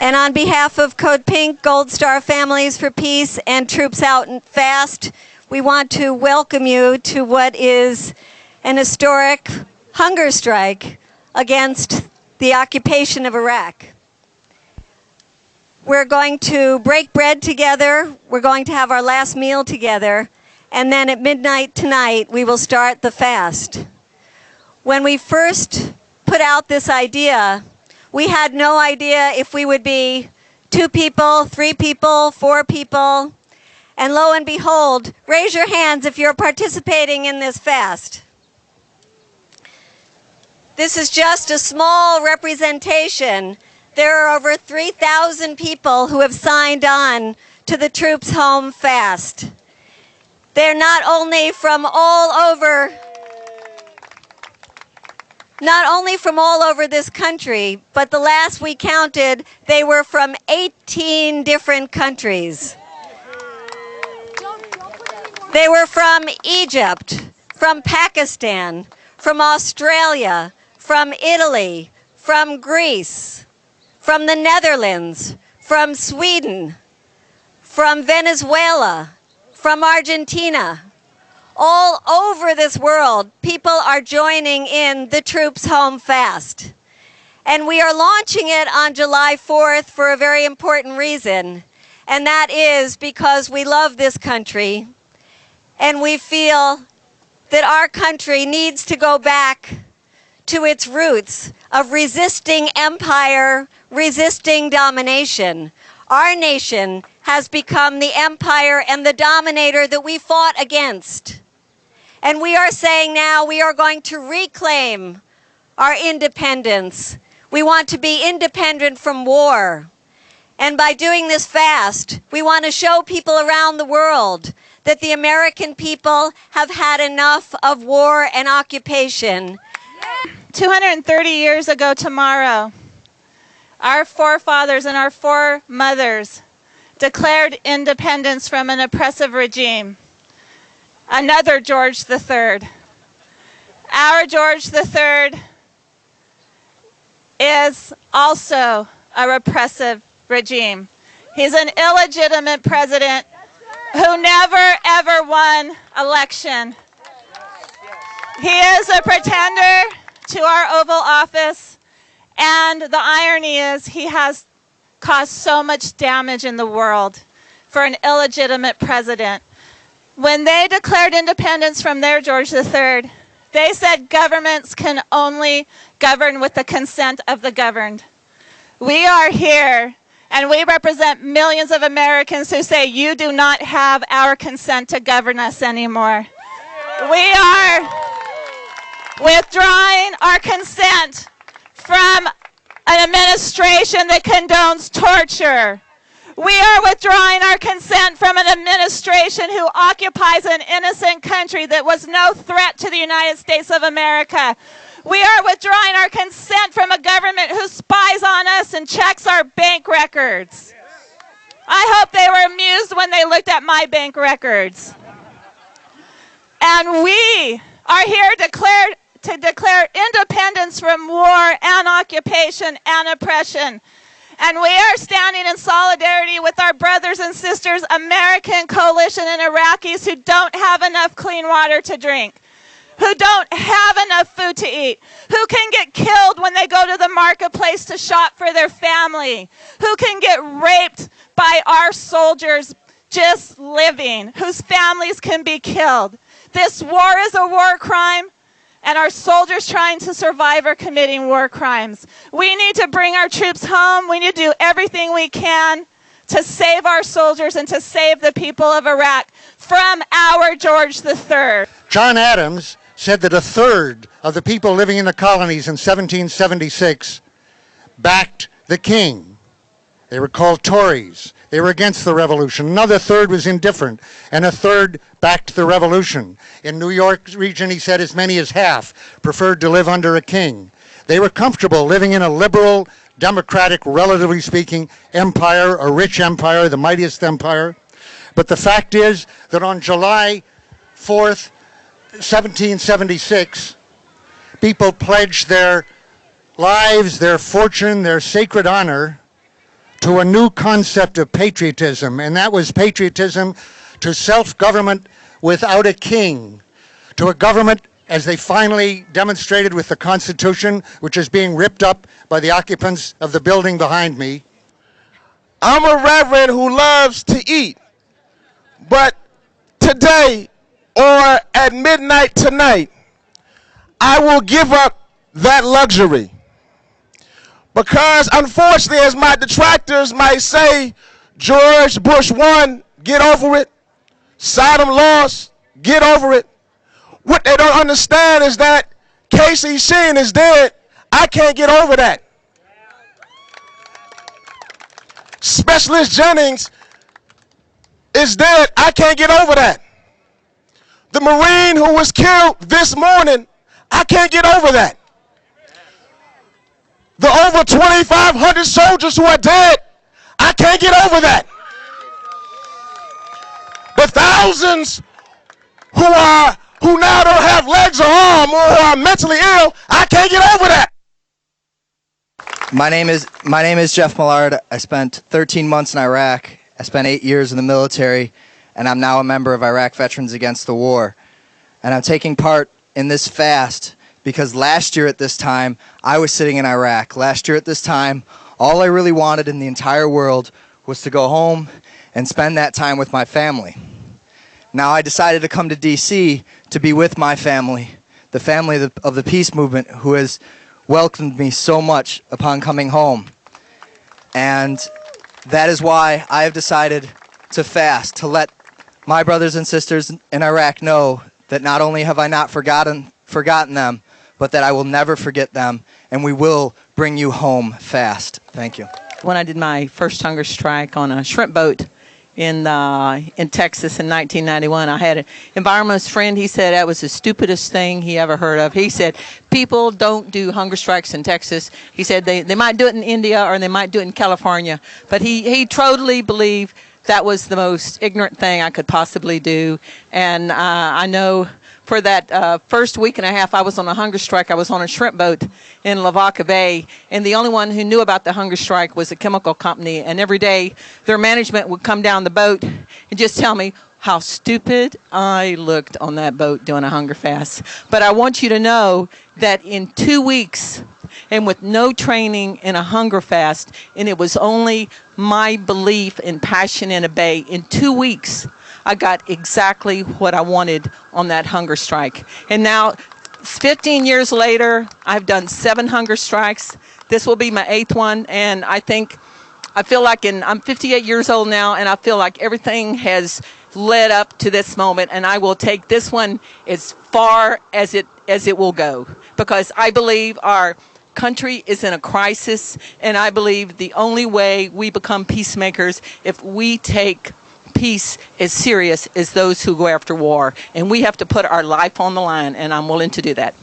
And on behalf of Code Pink, Gold Star Families for Peace, and Troops Out and Fast, we want to welcome you to what is an historic hunger strike against the occupation of Iraq. We're going to break bread together, we're going to have our last meal together, and then at midnight tonight we will start the fast. When we first put out this idea, we had no idea if we would be 2 people, 3 people, 4 people, and lo and behold, raise your hands if you're participating in this fast. This is just a small representation. There are over 3,000 people who have signed on to the Troops Home Fast. They're not only from all over this country, but the last we counted, they were from 18 different countries. They were from Egypt, from Pakistan, from Australia, from Italy, from Greece, from the Netherlands, from Sweden, from Venezuela, from Argentina. All over this world, people are joining in the Troops Home Fast. And we are launching it on July 4th for a very important reason. And that is because we love this country and we feel that our country needs to go back to its roots of resisting empire, resisting domination. Our nation has become the empire and the dominator that we fought against. And we are saying now we are going to reclaim our independence. We want to be independent from war. And by doing this fast, we want to show people around the world that the American people have had enough of war and occupation. 230 years ago tomorrow, our forefathers and our foremothers declared independence from an oppressive regime. Another George III. Our George III is also a repressive regime. He's an illegitimate president who never ever won election. He is a pretender to our Oval Office, and the irony is he has caused so much damage in the world for an illegitimate president. When they declared independence from their George III, they said governments can only govern with the consent of the governed. We are here, and we represent millions of Americans who say you do not have our consent to govern us anymore. We are withdrawing our consent from an administration that condones torture. We are withdrawing our consent from an administration who occupies an innocent country that was no threat to the United States of America. We are withdrawing our consent from a government who spies on us and checks our bank records. I hope they were amused when they looked at my bank records. And we are here to declare independence from war and occupation and oppression. And we are standing in solidarity with our brothers and sisters, American coalition and Iraqis who don't have enough clean water to drink, who don't have enough food to eat, who can get killed when they go to the marketplace to shop for their family, who can get raped by our soldiers just living, whose families can be killed. This war is a war crime, and our soldiers trying to survive are committing war crimes. We need to bring our troops home. We need to do everything we can to save our soldiers and to save the people of Iraq from our George III. John Adams said that 1/3 of the people living in the colonies in 1776 backed the king. They were called Tories. They were against the revolution. Another 1/3 was indifferent, and 1/3 backed the revolution. In New York region, he said as many as half preferred to live under a king. They were comfortable living in a liberal, democratic, relatively speaking, empire, a rich empire, the mightiest empire. But the fact is that on July 4th, 1776, people pledged their lives, their fortune, their sacred honor to a new concept of patriotism, and that was patriotism to self-government without a king, to a government, as they finally demonstrated with the Constitution, which is being ripped up by the occupants of the building behind me. I'm a reverend who loves to eat, but today or at midnight tonight, I will give up that luxury. Because unfortunately, as my detractors might say, George Bush won, get over it. Saddam lost, get over it. What they don't understand is that Casey Sheen is dead. I can't get over that. Specialist Jennings is dead. I can't get over that. The Marine who was killed this morning, I can't get over that. The over 2,500 soldiers who are dead, I can't get over that. But thousands who now don't have legs or arms or who are mentally ill, I can't get over that. My name is Jeff Millard. I spent 13 months in Iraq. I spent 8 years in the military, and I'm now a member of Iraq Veterans Against the War. And I'm taking part in this fast because last year at this time, I was sitting in Iraq. Last year at this time, all I really wanted in the entire world was to go home and spend that time with my family. Now I decided to come to D.C. to be with my family, the family of the peace movement, who has welcomed me so much upon coming home. And that is why I have decided to fast, to let my brothers and sisters in Iraq know that not only have I not forgotten them, but that I will never forget them, and we will bring you home fast. Thank you. When I did my first hunger strike on a shrimp boat in Texas in 1991, I had an environmentalist friend. He said that was the stupidest thing he ever heard of. He said, people don't do hunger strikes in Texas. He said they might do it in India or they might do it in California. But he totally believed that was the most ignorant thing I could possibly do. And I know for that first week and a half I was on a hunger strike, I was on a shrimp boat in Lavaca Bay, and the only one who knew about the hunger strike was a chemical company. And every day their management would come down the boat and just tell me how stupid I looked on that boat doing a hunger fast. But I want you to know that in 2 weeks, and with no training in a hunger fast, and it was only my belief and passion in a bay, in 2 weeks, I got exactly what I wanted on that hunger strike. And now, 15 years later, I've done 7 hunger strikes. This will be my 8th one, and I feel like I'm 58 years old now, and I feel like everything has led up to this moment, and I will take this one as far as it will go, because I believe our country is in a crisis, and I believe the only way we become peacemakers if we take peace as serious as those who go after war, and we have to put our life on the line, and I'm willing to do that.